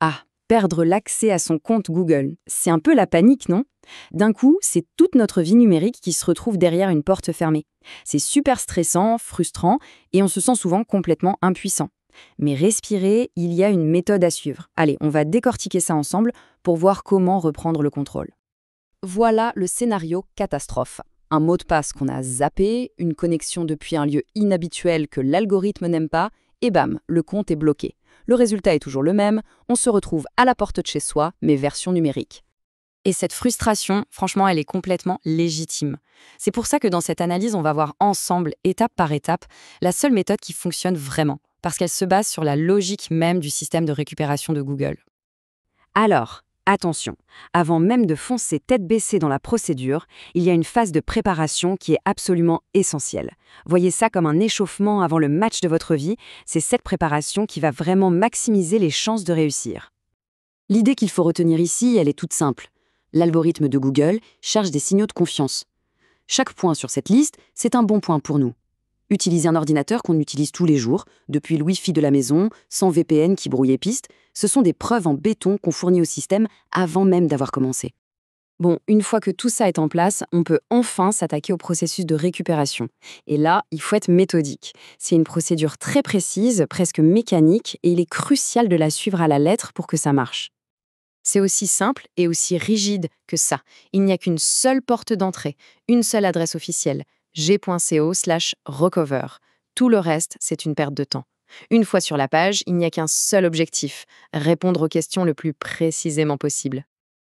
Ah, perdre l'accès à son compte Google, c'est un peu la panique, non? D'un coup, c'est toute notre vie numérique qui se retrouve derrière une porte fermée. C'est super stressant, frustrant, et on se sent souvent complètement impuissant. Mais respirer, il y a une méthode à suivre. Allez, on va décortiquer ça ensemble pour voir comment reprendre le contrôle. Voilà le scénario catastrophe. Un mot de passe qu'on a zappé, une connexion depuis un lieu inhabituel que l'algorithme n'aime pas, et bam, le compte est bloqué. Le résultat est toujours le même, on se retrouve à la porte de chez soi, mais version numérique. Et cette frustration, franchement, elle est complètement légitime. C'est pour ça que dans cette analyse, on va voir ensemble, étape par étape, la seule méthode qui fonctionne vraiment, parce qu'elle se base sur la logique même du système de récupération de Google. Alors, attention, avant même de foncer tête baissée dans la procédure, il y a une phase de préparation qui est absolument essentielle. Voyez ça comme un échauffement avant le match de votre vie, c'est cette préparation qui va vraiment maximiser les chances de réussir. L'idée qu'il faut retenir ici, elle est toute simple. L'algorithme de Google cherche des signaux de confiance. Chaque point sur cette liste, c'est un bon point pour nous. Utiliser un ordinateur qu'on utilise tous les jours, depuis le Wi-Fi de la maison, sans VPN qui brouille les pistes, ce sont des preuves en béton qu'on fournit au système avant même d'avoir commencé. Bon, une fois que tout ça est en place, on peut enfin s'attaquer au processus de récupération. Et là, il faut être méthodique. C'est une procédure très précise, presque mécanique, et il est crucial de la suivre à la lettre pour que ça marche. C'est aussi simple et aussi rigide que ça. Il n'y a qu'une seule porte d'entrée, une seule adresse officielle, g.co/recover. Tout le reste, c'est une perte de temps. Une fois sur la page, il n'y a qu'un seul objectif, répondre aux questions le plus précisément possible.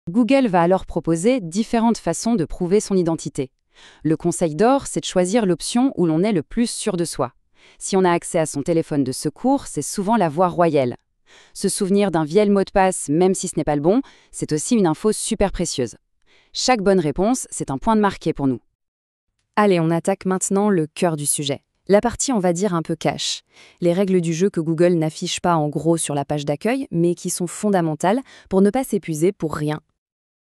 Google va alors proposer différentes façons de prouver son identité. Le conseil d'or, c'est de choisir l'option où l'on est le plus sûr de soi. Si on a accès à son téléphone de secours, c'est souvent la voie royale. Se souvenir d'un vieil mot de passe, même si ce n'est pas le bon, c'est aussi une info super précieuse. Chaque bonne réponse, c'est un point de marqué pour nous. Allez, on attaque maintenant le cœur du sujet. La partie, on va dire, un peu cash. Les règles du jeu que Google n'affiche pas en gros sur la page d'accueil, mais qui sont fondamentales pour ne pas s'épuiser pour rien.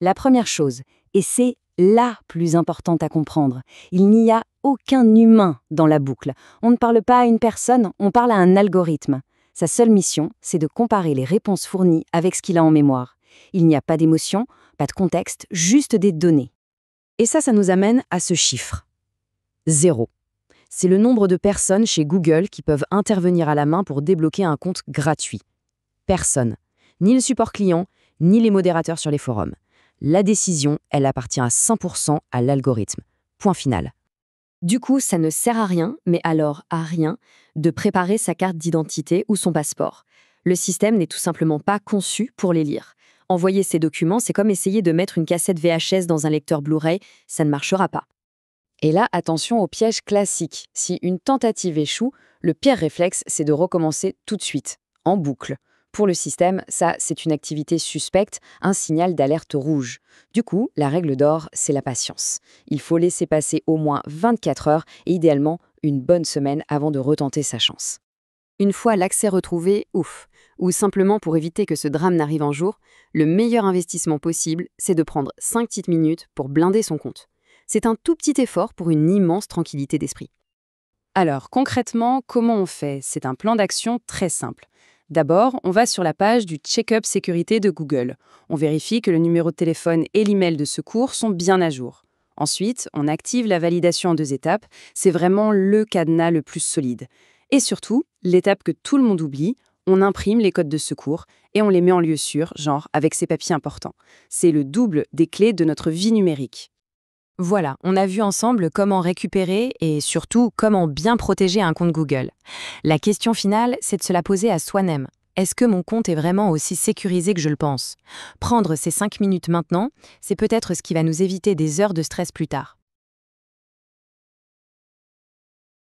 La première chose, et c'est la plus importante à comprendre, il n'y a aucun humain dans la boucle. On ne parle pas à une personne, on parle à un algorithme. Sa seule mission, c'est de comparer les réponses fournies avec ce qu'il a en mémoire. Il n'y a pas d'émotion, pas de contexte, juste des données. Et ça nous amène à ce chiffre. 0. C'est le nombre de personnes chez Google qui peuvent intervenir à la main pour débloquer un compte gratuit. Personne. Ni le support client, ni les modérateurs sur les forums. La décision, elle appartient à 100% à l'algorithme. Point final. Du coup, ça ne sert à rien, mais alors à rien, de préparer sa carte d'identité ou son passeport. Le système n'est tout simplement pas conçu pour les lire. Envoyer ces documents, c'est comme essayer de mettre une cassette VHS dans un lecteur Blu-ray, ça ne marchera pas. Et là, attention au piège classique. Si une tentative échoue, le pire réflexe, c'est de recommencer tout de suite, en boucle. Pour le système, ça, c'est une activité suspecte, un signal d'alerte rouge. Du coup, la règle d'or, c'est la patience. Il faut laisser passer au moins 24 heures et idéalement une bonne semaine avant de retenter sa chance. Une fois l'accès retrouvé, ouf. Ou simplement pour éviter que ce drame n'arrive un jour, le meilleur investissement possible, c'est de prendre 5 petites minutes pour blinder son compte. C'est un tout petit effort pour une immense tranquillité d'esprit. Alors, concrètement, comment on fait? C'est un plan d'action très simple. D'abord, on va sur la page du check-up sécurité de Google. On vérifie que le numéro de téléphone et l'email de secours sont bien à jour. Ensuite, on active la validation en 2 étapes. C'est vraiment le cadenas le plus solide. Et surtout, l'étape que tout le monde oublie, on imprime les codes de secours et on les met en lieu sûr, genre avec ces papiers importants. C'est le double des clés de notre vie numérique. Voilà, on a vu ensemble comment récupérer et surtout comment bien protéger un compte Google. La question finale, c'est de se la poser à soi-même. Est-ce que mon compte est vraiment aussi sécurisé que je le pense? Prendre ces 5 minutes maintenant, c'est peut-être ce qui va nous éviter des heures de stress plus tard.